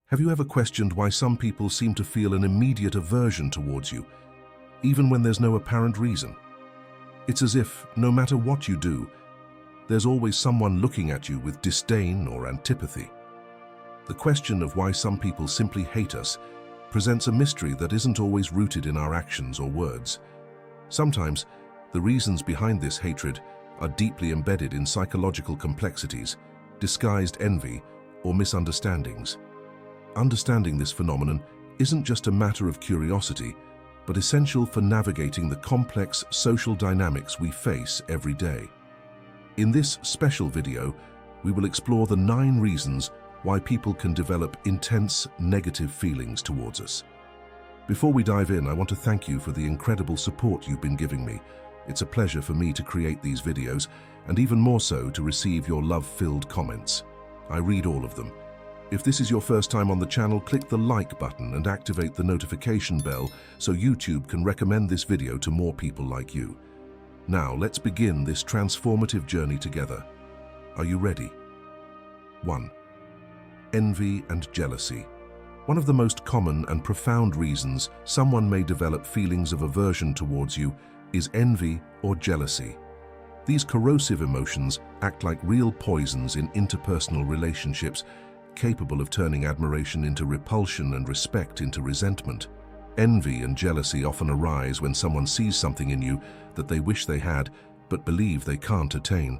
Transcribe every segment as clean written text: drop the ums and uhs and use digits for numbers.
Have you ever questioned why some people seem to feel an immediate aversion towards you, even when there's no apparent reason? It's as if, no matter what you do, there's always someone looking at you with disdain or antipathy. The question of why some people simply hate us presents a mystery that isn't always rooted in our actions or words. Sometimes, the reasons behind this hatred are deeply embedded in psychological complexities, disguised envy, or misunderstandings. Understanding this phenomenon isn't just a matter of curiosity, but essential for navigating the complex social dynamics we face every day. In this special video, we will explore the 9 reasons why people can develop intense negative feelings towards us. Before we dive in, I want to thank you for the incredible support you've been giving me. It's a pleasure for me to create these videos, and even more so to receive your love-filled comments. I read all of them. If this is your first time on the channel, click the like button and activate the notification bell so YouTube can recommend this video to more people like you. Now, let's begin this transformative journey together. Are you ready? 1. Envy and jealousy. One of the most common and profound reasons someone may develop feelings of aversion towards you is envy or jealousy. These corrosive emotions act like real poisons in interpersonal relationships, capable of turning admiration into repulsion and respect into resentment. Envy and jealousy often arise when someone sees something in you that they wish they had, but believe they can't attain.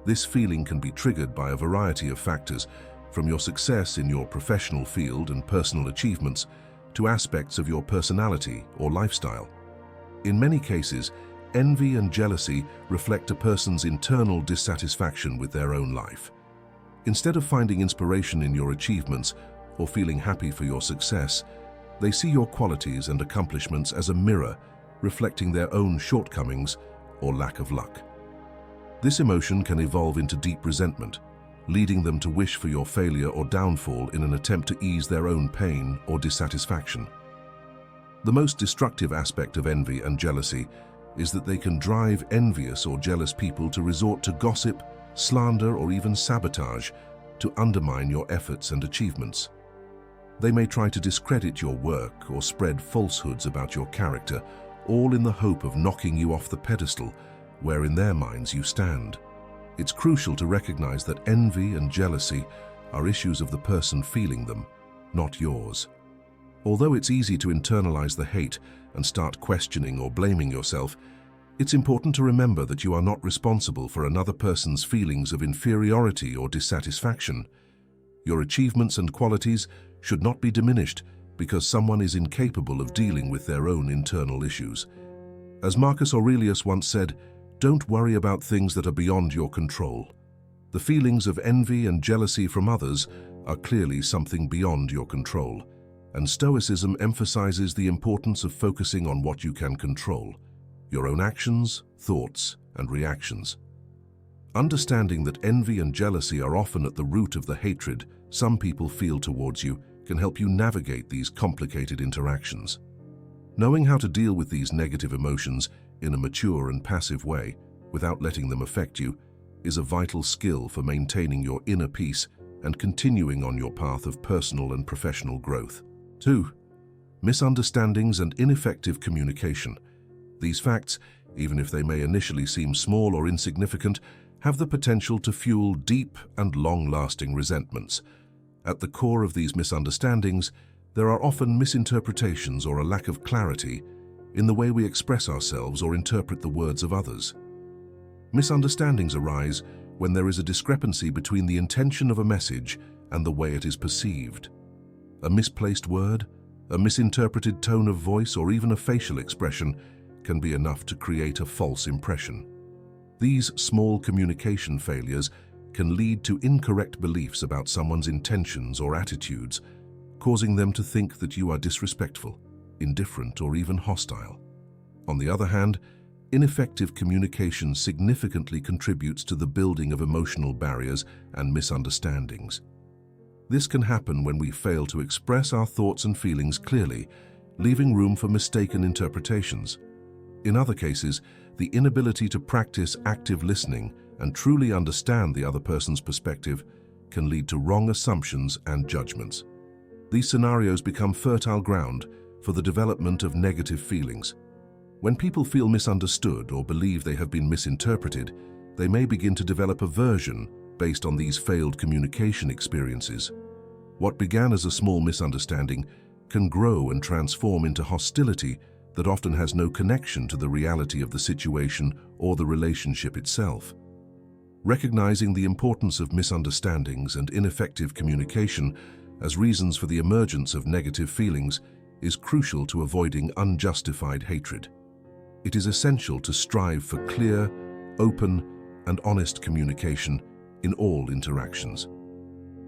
This feeling can be triggered by a variety of factors, from your success in your professional field and personal achievements to aspects of your personality or lifestyle. In many cases, envy and jealousy reflect a person's internal dissatisfaction with their own life. Instead of finding inspiration in your achievements or feeling happy for your success, they see your qualities and accomplishments as a mirror, reflecting their own shortcomings or lack of luck. This emotion can evolve into deep resentment, leading them to wish for your failure or downfall in an attempt to ease their own pain or dissatisfaction. The most destructive aspect of envy and jealousy is that they can drive envious or jealous people to resort to gossip, slander, or even sabotage to undermine your efforts and achievements. They may try to discredit your work or spread falsehoods about your character, all in the hope of knocking you off the pedestal where in their minds you stand. It's crucial to recognize that envy and jealousy are issues of the person feeling them, not yours. Although it's easy to internalize the hate and start questioning or blaming yourself, it's important to remember that you are not responsible for another person's feelings of inferiority or dissatisfaction. Your achievements and qualities should not be diminished because someone is incapable of dealing with their own internal issues. As Marcus Aurelius once said, "Don't worry about things that are beyond your control." The feelings of envy and jealousy from others are clearly something beyond your control, and Stoicism emphasizes the importance of focusing on what you can control: your own actions, thoughts, and reactions. Understanding that envy and jealousy are often at the root of the hatred some people feel towards you can help you navigate these complicated interactions. Knowing how to deal with these negative emotions in a mature and passive way, without letting them affect you, is a vital skill for maintaining your inner peace and continuing on your path of personal and professional growth. 2. Misunderstandings and ineffective communication. These facts, even if they may initially seem small or insignificant, have the potential to fuel deep and long-lasting resentments. At the core of these misunderstandings, there are often misinterpretations or a lack of clarity in the way we express ourselves or interpret the words of others. Misunderstandings arise when there is a discrepancy between the intention of a message and the way it is perceived. A misplaced word, a misinterpreted tone of voice, or even a facial expression can be enough to create a false impression. These small communication failures can lead to incorrect beliefs about someone's intentions or attitudes, causing them to think that you are disrespectful, indifferent, or even hostile. On the other hand, ineffective communication significantly contributes to the building of emotional barriers and misunderstandings. This can happen when we fail to express our thoughts and feelings clearly, leaving room for mistaken interpretations. In other cases, the inability to practice active listening and truly understand the other person's perspective can lead to wrong assumptions and judgments. These scenarios become fertile ground for the development of negative feelings. When people feel misunderstood or believe they have been misinterpreted, they may begin to develop aversion based on these failed communication experiences. What began as a small misunderstanding can grow and transform into hostility that often has no connection to the reality of the situation or the relationship itself. Recognizing the importance of misunderstandings and ineffective communication as reasons for the emergence of negative feelings is crucial to avoiding unjustified hatred. It is essential to strive for clear, open, and honest communication in all interactions.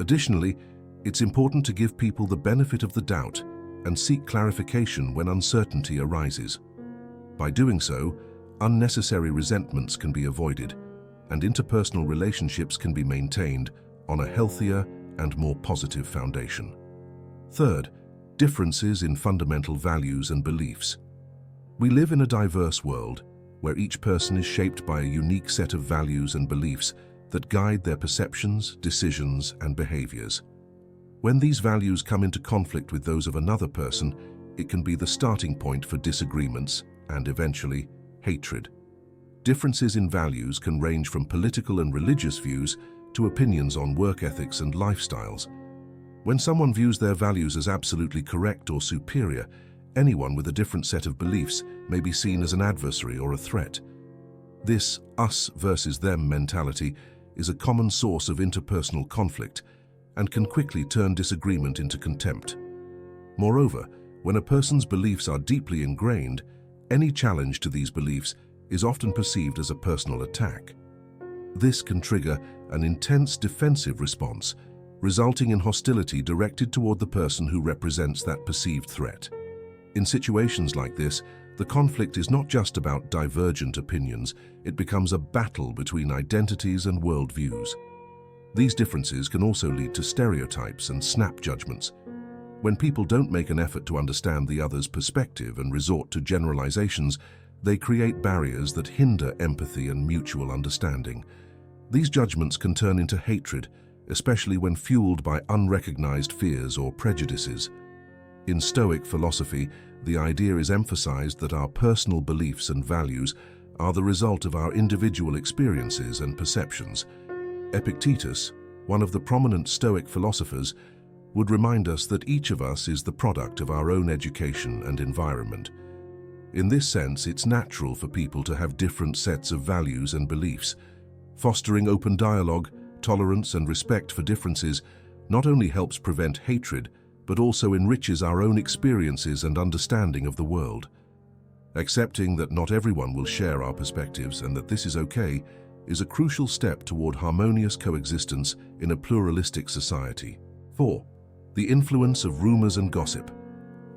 Additionally, it's important to give people the benefit of the doubt and seek clarification when uncertainty arises. By doing so, unnecessary resentments can be avoided, and interpersonal relationships can be maintained on a healthier and more positive foundation. Third, differences in fundamental values and beliefs. We live in a diverse world where each person is shaped by a unique set of values and beliefs that guide their perceptions, decisions, and behaviors. When these values come into conflict with those of another person, it can be the starting point for disagreements and, eventually, hatred. Differences in values can range from political and religious views to opinions on work ethics and lifestyles. When someone views their values as absolutely correct or superior, anyone with a different set of beliefs may be seen as an adversary or a threat. This us versus them mentality is a common source of interpersonal conflict and can quickly turn disagreement into contempt. Moreover, when a person's beliefs are deeply ingrained, any challenge to these beliefs is often perceived as a personal attack. This can trigger an intense defensive response, resulting in hostility directed toward the person who represents that perceived threat. In situations like this, the conflict is not just about divergent opinions, it becomes a battle between identities and worldviews. These differences can also lead to stereotypes and snap judgments. When people don't make an effort to understand the other's perspective and resort to generalizations, they create barriers that hinder empathy and mutual understanding. These judgments can turn into hatred, especially when fueled by unrecognized fears or prejudices. In Stoic philosophy, the idea is emphasized that our personal beliefs and values are the result of our individual experiences and perceptions. Epictetus, one of the prominent Stoic philosophers, would remind us that each of us is the product of our own education and environment. In this sense, it's natural for people to have different sets of values and beliefs. Fostering open dialogue, tolerance, and respect for differences not only helps prevent hatred, but also enriches our own experiences and understanding of the world. Accepting that not everyone will share our perspectives and that this is okay is a crucial step toward harmonious coexistence in a pluralistic society. 4. The influence of rumors and gossip.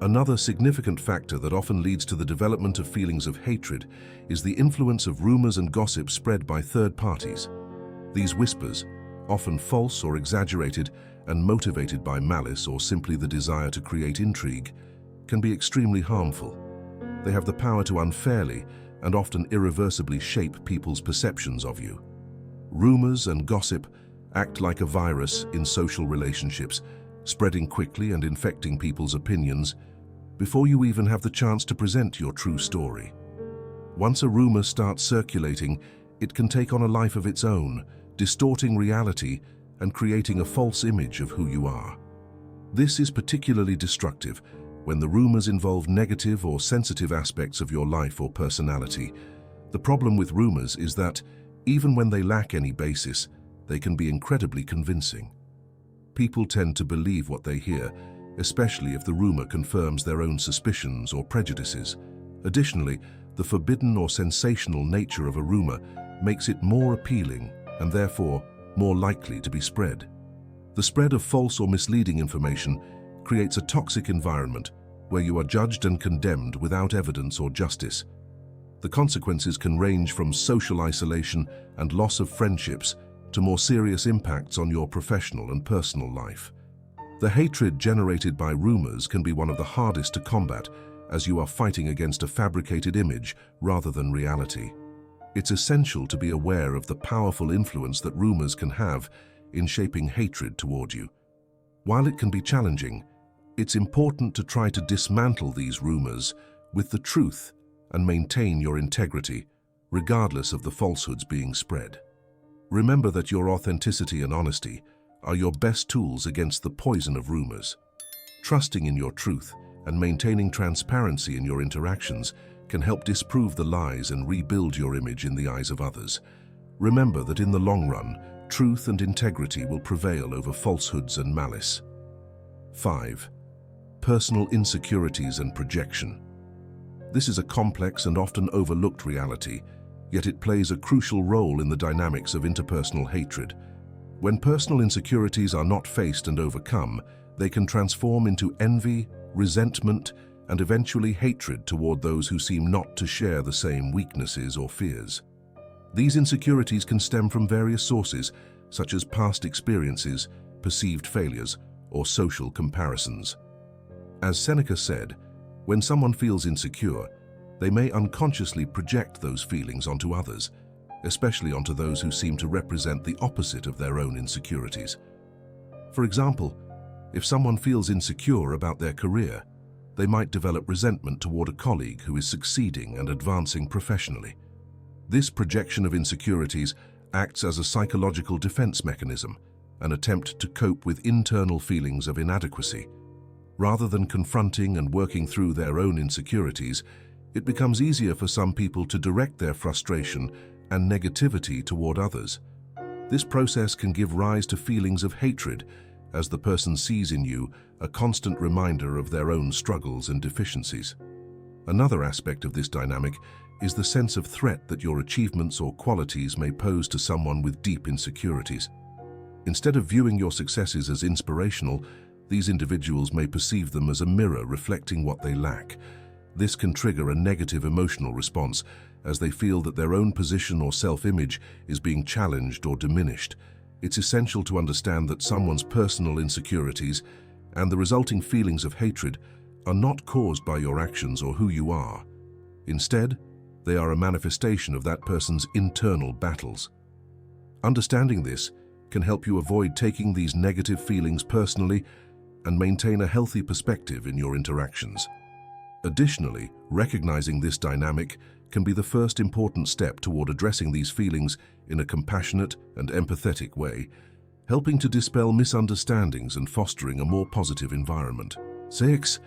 Another significant factor that often leads to the development of feelings of hatred is the influence of rumors and gossip spread by third parties. These whispers, often false or exaggerated and motivated by malice or simply the desire to create intrigue, can be extremely harmful. They have the power to unfairly and often irreversibly shape people's perceptions of you. Rumors and gossip act like a virus in social relationships, spreading quickly and infecting people's opinions before you even have the chance to present your true story. Once a rumor starts circulating, it can take on a life of its own, distorting reality and creating a false image of who you are. This is particularly destructive when the rumors involve negative or sensitive aspects of your life or personality. The problem with rumors is that, even when they lack any basis, they can be incredibly convincing. People tend to believe what they hear, especially if the rumor confirms their own suspicions or prejudices. Additionally, the forbidden or sensational nature of a rumor makes it more appealing and therefore more likely to be spread. The spread of false or misleading information creates a toxic environment where you are judged and condemned without evidence or justice. The consequences can range from social isolation and loss of friendships to more serious impacts on your professional and personal life. The hatred generated by rumors can be one of the hardest to combat, as you are fighting against a fabricated image rather than reality. It's essential to be aware of the powerful influence that rumors can have in shaping hatred toward you. While it can be challenging, It's important to try to dismantle these rumors with the truth and maintain your integrity, regardless of the falsehoods being spread. Remember that your authenticity and honesty are your best tools against the poison of rumors. Trusting in your truth and maintaining transparency in your interactions can help disprove the lies and rebuild your image in the eyes of others. Remember that in the long run, truth and integrity will prevail over falsehoods and malice. 5. Personal insecurities and projection. This is a complex and often overlooked reality, yet it plays a crucial role in the dynamics of interpersonal hatred. When personal insecurities are not faced and overcome, they can transform into envy, resentment, and eventually hatred toward those who seem not to share the same weaknesses or fears. These insecurities can stem from various sources, such as past experiences, perceived failures, or social comparisons. As Seneca said, when someone feels insecure, they may unconsciously project those feelings onto others, especially onto those who seem to represent the opposite of their own insecurities. For example, if someone feels insecure about their career, they might develop resentment toward a colleague who is succeeding and advancing professionally. This projection of insecurities acts as a psychological defense mechanism, an attempt to cope with internal feelings of inadequacy. Rather than confronting and working through their own insecurities, it becomes easier for some people to direct their frustration and negativity toward others. This process can give rise to feelings of hatred, as the person sees in you a constant reminder of their own struggles and deficiencies. Another aspect of this dynamic is the sense of threat that your achievements or qualities may pose to someone with deep insecurities. Instead of viewing your successes as inspirational, these individuals may perceive them as a mirror reflecting what they lack. This can trigger a negative emotional response as they feel that their own position or self-image is being challenged or diminished. It's essential to understand that someone's personal insecurities and the resulting feelings of hatred are not caused by your actions or who you are. Instead, they are a manifestation of that person's internal battles. Understanding this can help you avoid taking these negative feelings personally and maintain a healthy perspective in your interactions. Additionally, recognizing this dynamic can be the first important step toward addressing these feelings in a compassionate and empathetic way, helping to dispel misunderstandings and fostering a more positive environment. 6.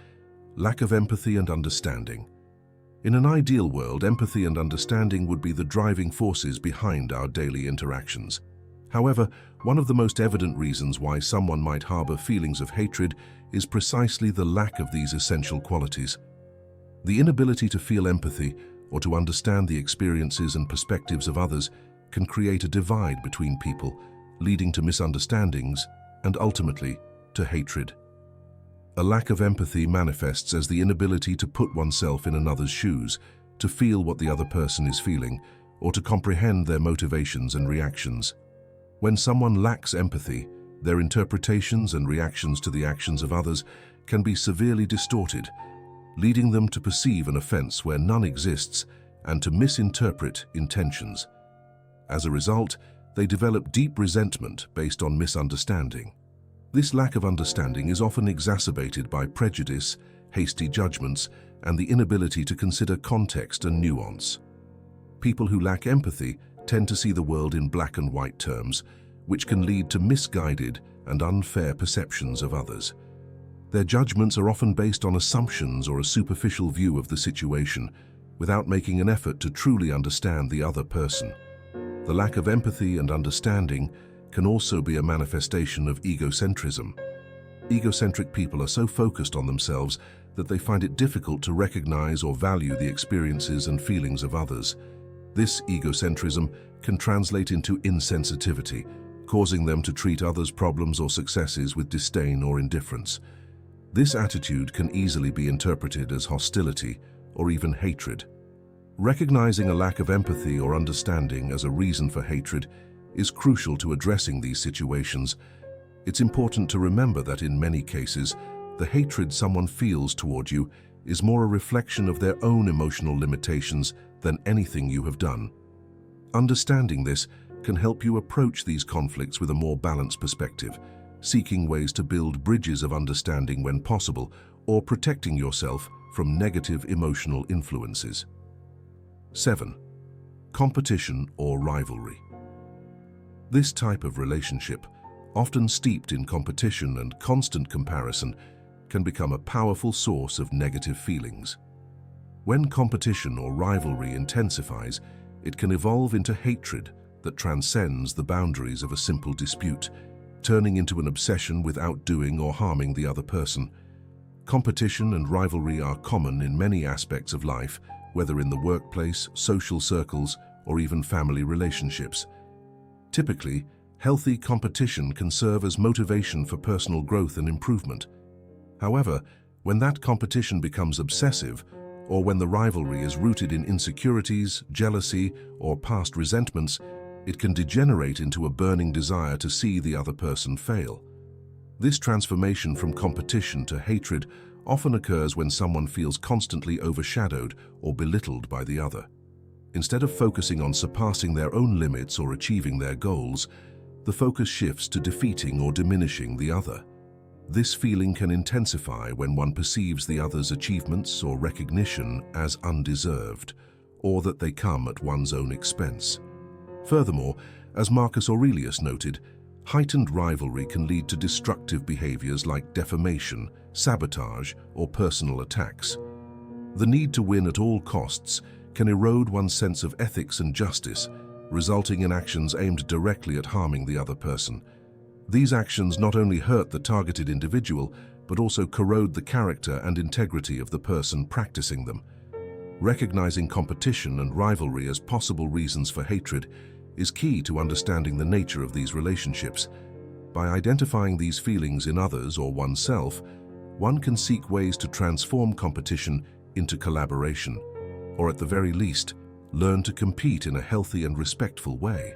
Lack of empathy and understanding. In an ideal world, empathy and understanding would be the driving forces behind our daily interactions. However, one of the most evident reasons why someone might harbor feelings of hatred is precisely the lack of these essential qualities. The inability to feel empathy or to understand the experiences and perspectives of others can create a divide between people, leading to misunderstandings and ultimately to hatred. A lack of empathy manifests as the inability to put oneself in another's shoes, to feel what the other person is feeling, or to comprehend their motivations and reactions. When someone lacks empathy, their interpretations and reactions to the actions of others can be severely distorted, leading them to perceive an offense where none exists and to misinterpret intentions. As a result, they develop deep resentment based on misunderstanding. This lack of understanding is often exacerbated by prejudice, hasty judgments, and the inability to consider context and nuance. People who lack empathy tend to see the world in black and white terms, which can lead to misguided and unfair perceptions of others. Their judgments are often based on assumptions or a superficial view of the situation, without making an effort to truly understand the other person. The lack of empathy and understanding can also be a manifestation of egocentrism. Egocentric people are so focused on themselves that they find it difficult to recognize or value the experiences and feelings of others. This egocentrism can translate into insensitivity, causing them to treat others' problems or successes with disdain or indifference. This attitude can easily be interpreted as hostility or even hatred. Recognizing a lack of empathy or understanding as a reason for hatred is crucial to addressing these situations. It's important to remember that in many cases, the hatred someone feels toward you is more a reflection of their own emotional limitations than anything you have done. Understanding this can help you approach these conflicts with a more balanced perspective, seeking ways to build bridges of understanding when possible, or protecting yourself from negative emotional influences. 7. Competition or rivalry. This type of relationship, often steeped in competition and constant comparison, can become a powerful source of negative feelings. When competition or rivalry intensifies, it can evolve into hatred that transcends the boundaries of a simple dispute, turning into an obsession with outdoing or harming the other person. Competition and rivalry are common in many aspects of life, whether in the workplace, social circles, or even family relationships. Typically, healthy competition can serve as motivation for personal growth and improvement. However, when that competition becomes obsessive, or when the rivalry is rooted in insecurities, jealousy, or past resentments, it can degenerate into a burning desire to see the other person fail. This transformation from competition to hatred often occurs when someone feels constantly overshadowed or belittled by the other. Instead of focusing on surpassing their own limits or achieving their goals, the focus shifts to defeating or diminishing the other. This feeling can intensify when one perceives the other's achievements or recognition as undeserved, or that they come at one's own expense. Furthermore, as Marcus Aurelius noted, heightened rivalry can lead to destructive behaviors like defamation, sabotage, or personal attacks. The need to win at all costs can erode one's sense of ethics and justice, resulting in actions aimed directly at harming the other person. These actions not only hurt the targeted individual, but also corrode the character and integrity of the person practicing them. Recognizing competition and rivalry as possible reasons for hatred is key to understanding the nature of these relationships. By identifying these feelings in others or oneself, one can seek ways to transform competition into collaboration, or at the very least, learn to compete in a healthy and respectful way.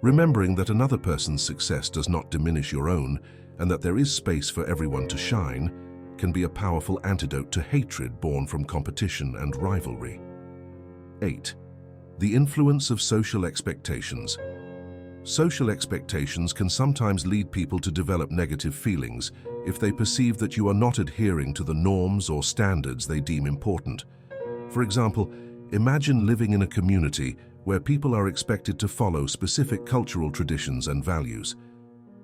Remembering that another person's success does not diminish your own, and that there is space for everyone to shine, can be a powerful antidote to hatred born from competition and rivalry. 8. The influence of social expectations. Social expectations can sometimes lead people to develop negative feelings if they perceive that you are not adhering to the norms or standards they deem important. For example, imagine living in a community where people are expected to follow specific cultural traditions and values.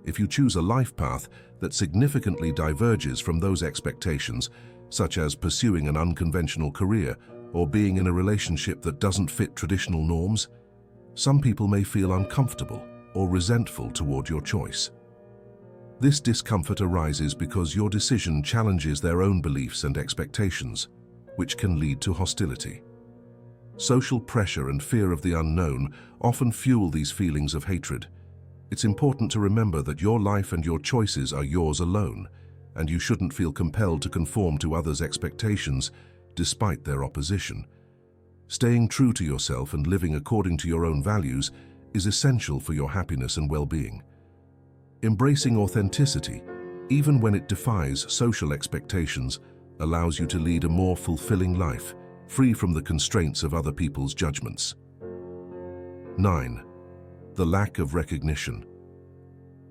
If you choose a life path that significantly diverges from those expectations, such as pursuing an unconventional career or being in a relationship that doesn't fit traditional norms, some people may feel uncomfortable or resentful toward your choice. This discomfort arises because your decision challenges their own beliefs and expectations, which can lead to hostility. Social pressure and fear of the unknown often fuel these feelings of hatred. It's important to remember that your life and your choices are yours alone, and you shouldn't feel compelled to conform to others' expectations despite their opposition. Staying true to yourself and living according to your own values is essential for your happiness and well-being. Embracing authenticity, even when it defies social expectations, allows you to lead a more fulfilling life, free from the constraints of other people's judgments. 9. The lack of recognition.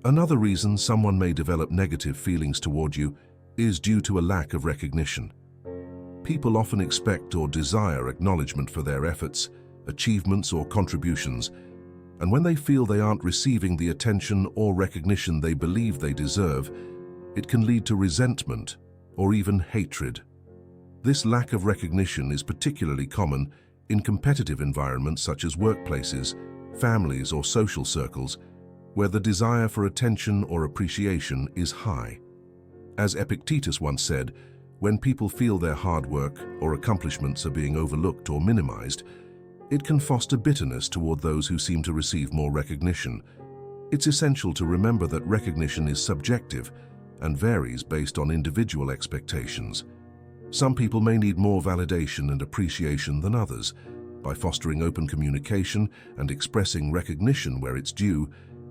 Another reason someone may develop negative feelings toward you is due to a lack of recognition. People often expect or desire acknowledgement for their efforts, achievements, or contributions, and when they feel they aren't receiving the attention or recognition they believe they deserve, it can lead to resentment or even hatred. This lack of recognition is particularly common in competitive environments such as workplaces, families, or social circles, where the desire for attention or appreciation is high. As Epictetus once said, when people feel their hard work or accomplishments are being overlooked or minimized, it can foster bitterness toward those who seem to receive more recognition. It's essential to remember that recognition is subjective and varies based on individual expectations. Some people may need more validation and appreciation than others. By fostering open communication and expressing recognition where it's due,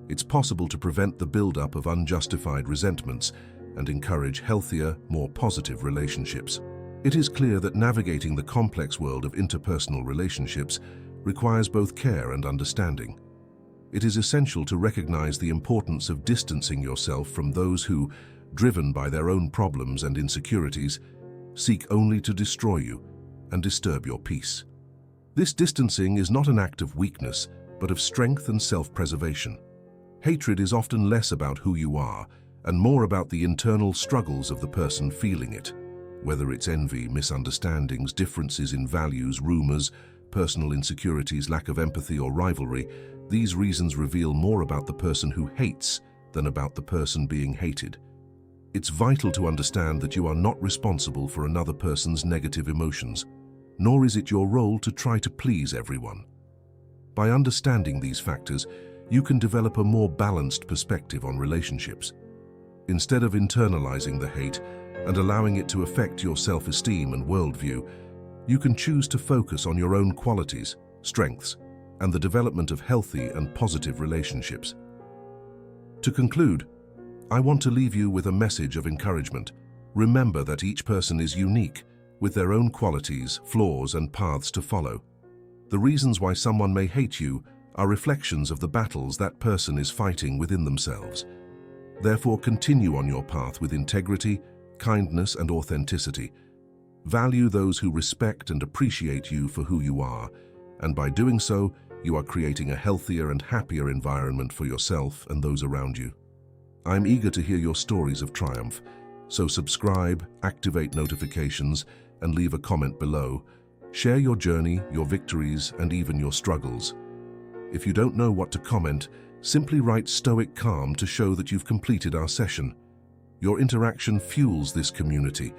it's possible to prevent the buildup of unjustified resentments and encourage healthier, more positive relationships. It is clear that navigating the complex world of interpersonal relationships requires both care and understanding. It is essential to recognize the importance of distancing yourself from those who, driven by their own problems and insecurities, seek only to destroy you and disturb your peace. This distancing is not an act of weakness, but of strength and self-preservation. Hatred is often less about who you are and more about the internal struggles of the person feeling it. Whether it's envy, misunderstandings, differences in values, rumors, personal insecurities, lack of empathy, or rivalry, these reasons reveal more about the person who hates than about the person being hated. It's vital to understand that you are not responsible for another person's negative emotions, nor is it your role to try to please everyone. By understanding these factors, you can develop a more balanced perspective on relationships. Instead of internalizing the hate and allowing it to affect your self-esteem and worldview, you can choose to focus on your own qualities, strengths, and the development of healthy and positive relationships. To conclude, I want to leave you with a message of encouragement. Remember that each person is unique, with their own qualities, flaws, and paths to follow. The reasons why someone may hate you are reflections of the battles that person is fighting within themselves. Therefore, continue on your path with integrity, kindness, and authenticity. Value those who respect and appreciate you for who you are, and by doing so, you are creating a healthier and happier environment for yourself and those around you. I'm eager to hear your stories of triumph, so subscribe, activate notifications, and leave a comment below. Share your journey, your victories, and even your struggles. If you don't know what to comment, simply write Stoic Calm to show that you've completed our session. Your interaction fuels this community,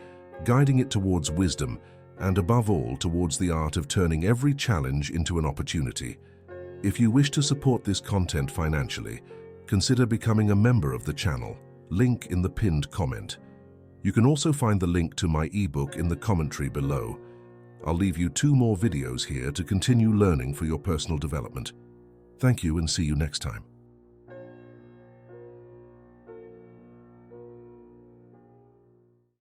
guiding it towards wisdom and, above all, towards the art of turning every challenge into an opportunity. If you wish to support this content financially, consider becoming a member of the channel, link in the pinned comment. You can also find the link to my ebook in the commentary below. I'll leave you 2 more videos here to continue learning for your personal development. Thank you and see you next time.